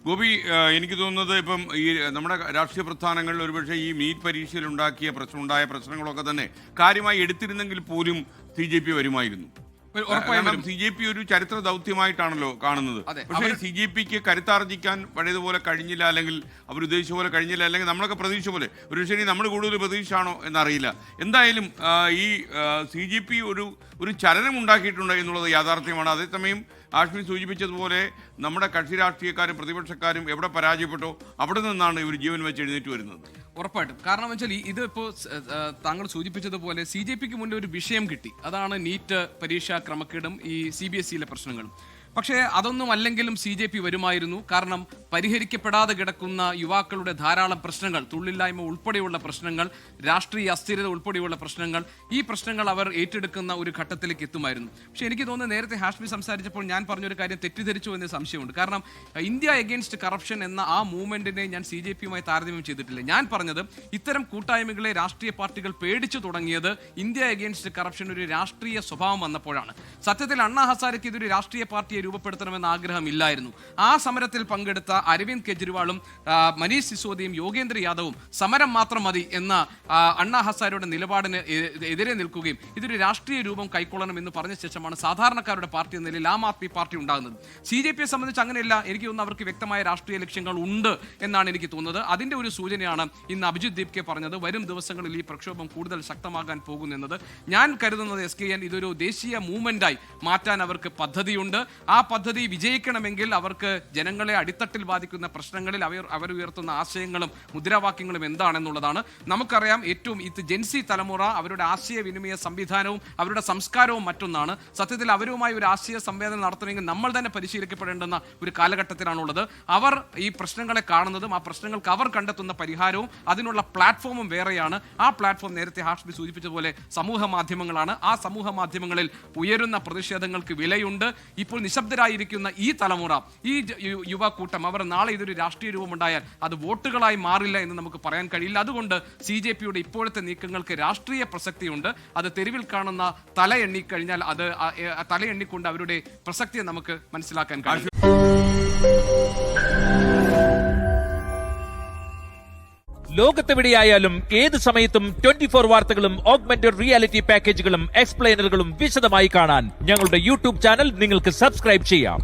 ഗോപി, എനിക്ക് തോന്നുന്നത് ഇപ്പം ഈ നമ്മുടെ രാഷ്ട്രീയ പ്രസ്ഥാനങ്ങളിൽ ഒരുപക്ഷെ ഈ നീറ്റ് പരീക്ഷയിൽ ഉണ്ടായ പ്രശ്നങ്ങളൊക്കെ തന്നെ കാര്യമായി എടുത്തിരുന്നെങ്കിൽ പോലും CJP വരുമായിരുന്നു. CJP ഒരു ചരിത്ര ദൗത്യമായിട്ടാണല്ലോ കാണുന്നത്. പക്ഷേ CJPക്ക് കരുത്താർജിക്കാൻ പഴയതുപോലെ കഴിഞ്ഞില്ല, അല്ലെങ്കിൽ അവരുദ്ദേശിച്ച പോലെ കഴിഞ്ഞില്ല, അല്ലെങ്കിൽ നമ്മളൊക്കെ പ്രതീക്ഷ പോലെ ഒരു ശരി നമ്മൾ കൂടുതൽ പ്രതീക്ഷയാണോ എന്നറിയില്ല. എന്തായാലും ഈ CJP ഒരു ചലനം ഉണ്ടാക്കിയിട്ടുണ്ട് എന്നുള്ളത് യാഥാർത്ഥ്യമാണ്. അതേസമയം ആഷ്മി സൂചിപ്പിച്ചതുപോലെ നമ്മുടെ കക്ഷി രാഷ്ട്രീയക്കാരും പ്രതിപക്ഷക്കാരും എവിടെ പരാജയപ്പെട്ടോ അവിടെ നിന്നാണ് ഇവർ ജീവൻ വെച്ച് എഴുന്നേറ്റ് വരുന്നത്. ഉറപ്പായിട്ടും. കാരണം വെച്ചാൽ ഇതിപ്പോൾ താങ്കൾ സൂചിപ്പിച്ചതുപോലെ CJPക്ക് മുന്നിൽ ഒരു വിഷയം കിട്ടി. അതാണ് നീറ്റ് പരീക്ഷാ ക്രമക്കേടും ഈ CBSE പ്രശ്നങ്ങളും. പക്ഷേ അതൊന്നും അല്ലെങ്കിലും CJP വരുമായിരുന്നു. കാരണം പരിഹരിക്കപ്പെടാതെ കിടക്കുന്ന യുവാക്കളുടെ ധാരാളം പ്രശ്നങ്ങൾ, തൊഴിലില്ലായ്മ ഉൾപ്പെടെയുള്ള പ്രശ്നങ്ങൾ, രാഷ്ട്രീയ അസ്ഥിരത ഉൾപ്പെടെയുള്ള പ്രശ്നങ്ങൾ, ഈ പ്രശ്നങ്ങൾ അവർ ഏറ്റെടുക്കുന്ന ഒരു ഘട്ടത്തിലേക്ക് എത്തുമായിരുന്നു. പക്ഷേ എനിക്ക് തോന്നുന്നു നേരത്തെ ഹാഷ്മി സംസാരിച്ചപ്പോൾ ഞാൻ പറഞ്ഞൊരു കാര്യം തെറ്റിദ്ധരിച്ചു എന്ന് സംശയമുണ്ട്. കാരണം ഇന്ത്യ എഗെയിൻസ്റ്റ് കറപ്ഷൻ എന്ന ആ മൂവ്മെന്റിനെ ഞാൻ CJPയുമായി താരതമ്യം ചെയ്തിട്ടില്ല. ഞാൻ പറഞ്ഞത് ഇത്തരം കൂട്ടായ്മകളെ രാഷ്ട്രീയ പാർട്ടികൾ പേടിച്ചു തുടങ്ങിയത് ഇന്ത്യ എഗെയിൻസ്റ്റ് കറപ്ഷൻ ഒരു രാഷ്ട്രീയ സ്വഭാവം വന്നപ്പോഴാണ്. സത്യത്തിൽ അണ്ണാ ഹസാരയ്ക്ക് ഇതൊരു രാഷ്ട്രീയ പാർട്ടിയെ രൂപപ്പെടുത്തണമെന്ന ആഗ്രഹമില്ലായിരുന്നു. ആ സമരത്തിൽ പങ്കെടുത്ത അരവിന്ദ് കെജ്രിവാളും മനീഷ് സിസോദിയും യോഗേന്ദ്ര യാദവും സമരം മാത്രം മതി എന്ന അണ്ണാ ഹസാരയുടെ നിലപാടിന് എതിരെ നിൽക്കുകയും ഇതൊരു രാഷ്ട്രീയ രൂപം കൈക്കൊള്ളണം എന്ന് പറഞ്ഞ ശേഷമാണ് സാധാരണക്കാരുടെ പാർട്ടി എന്ന നിലയിൽ ആം ആദ്മി പാർട്ടി ഉണ്ടാകുന്നത്. CJPയെ സംബന്ധിച്ച് അങ്ങനെയല്ല. എനിക്ക് തോന്നുന്നു അവർക്ക് വ്യക്തമായ രാഷ്ട്രീയ ലക്ഷ്യങ്ങൾ ഉണ്ട് എന്നാണ് എനിക്ക് തോന്നുന്നത്. അതിന്റെ ഒരു സൂചനയാണ് ഇന്ന് അഭിജിത് ദീപ്കെ പറഞ്ഞത്. വരും ദിവസങ്ങളിൽ ഈ പ്രക്ഷോഭം കൂടുതൽ ശക്തമാകാൻ പോകുന്നത്. ഞാൻ കരുതുന്നത് SKN ഇതൊരു ദേശീയ മൂവ്മെന്റായി മാറ്റാൻ അവർക്ക് പദ്ധതിയുണ്ട്. ആ പദ്ധതി വിജയിക്കണമെങ്കിൽ അവർക്ക് ജനങ്ങളെ അടിത്തട്ടിൽ ബാധിക്കുന്ന പ്രശ്നങ്ങളിൽ അവർ ഉയർത്തുന്ന ആശയങ്ങളും മുദ്രാവാക്യങ്ങളും എന്താണെന്നുള്ളതാണ്. നമുക്കറിയാം, ഏറ്റവും ജെൻസി തലമുറ അവരുടെ ആശയവിനിമയ സംവിധാനവും അവരുടെ സംസ്കാരവും മറ്റൊന്നാണ്. സത്യത്തിൽ അവരുമായി ഒരു ആശയ സംവേദനം നടത്തണമെങ്കിൽ നമ്മൾ തന്നെ പരിശീലിക്കപ്പെടേണ്ടുന്ന ഒരു കാലഘട്ടത്തിലാണുള്ളത്. അവർ ഈ പ്രശ്നങ്ങളെ കാണുന്നതും ആ പ്രശ്നങ്ങൾക്ക് അവർ കണ്ടെത്തുന്ന പരിഹാരവും അതിനുള്ള പ്ലാറ്റ്ഫോമും വേറെയാണ്. ആ പ്ലാറ്റ്ഫോം നേരത്തെ ഹാഷ്മി സൂചിപ്പിച്ചതുപോലെ സമൂഹ മാധ്യമങ്ങളാണ്. ആ സമൂഹ മാധ്യമങ്ങളിൽ ഉയരുന്ന പ്രതിഷേധങ്ങൾക്ക് വിലയുണ്ട്. ഇപ്പോൾ നിശബ്ദരായിരിക്കുന്ന ഈ തലമുറ, ഈ യുവകൂട്ടം, അവർ നാളെ ഇതൊരു രാഷ്ട്രീയ രൂപമുണ്ടായാൽ അത് വോട്ടുകളായി മാറില്ല എന്ന് നമുക്ക് പറയാൻ കഴിയില്ല. അതുകൊണ്ട് CJPയുടെ ഇപ്പോഴത്തെ നീക്കങ്ങൾക്ക് രാഷ്ട്രീയ പ്രസക്തിയുണ്ട്. അത് തെരുവിൽ കാണുന്ന തല എണ്ണിക്കഴിഞ്ഞാൽ അത് തല എണ്ണിക്കൊണ്ട് അവരുടെ പ്രസക്തിയെ നമുക്ക് മനസ്സിലാക്കാൻ കഴിയും. ലോകത്തെവിടെയായാലും ഏത് സമയത്തും 24 വാർത്തകളും ഓഗ്മെന്റഡ് റിയാലിറ്റി പാക്കേജുകളും എക്സ്പ്ലെയിനറുകളും വിശദമായി കാണാൻ ഞങ്ങളുടെ YouTube ചാനൽ നിങ്ങൾക്ക് സബ്സ്ക്രൈബ് ചെയ്യാം.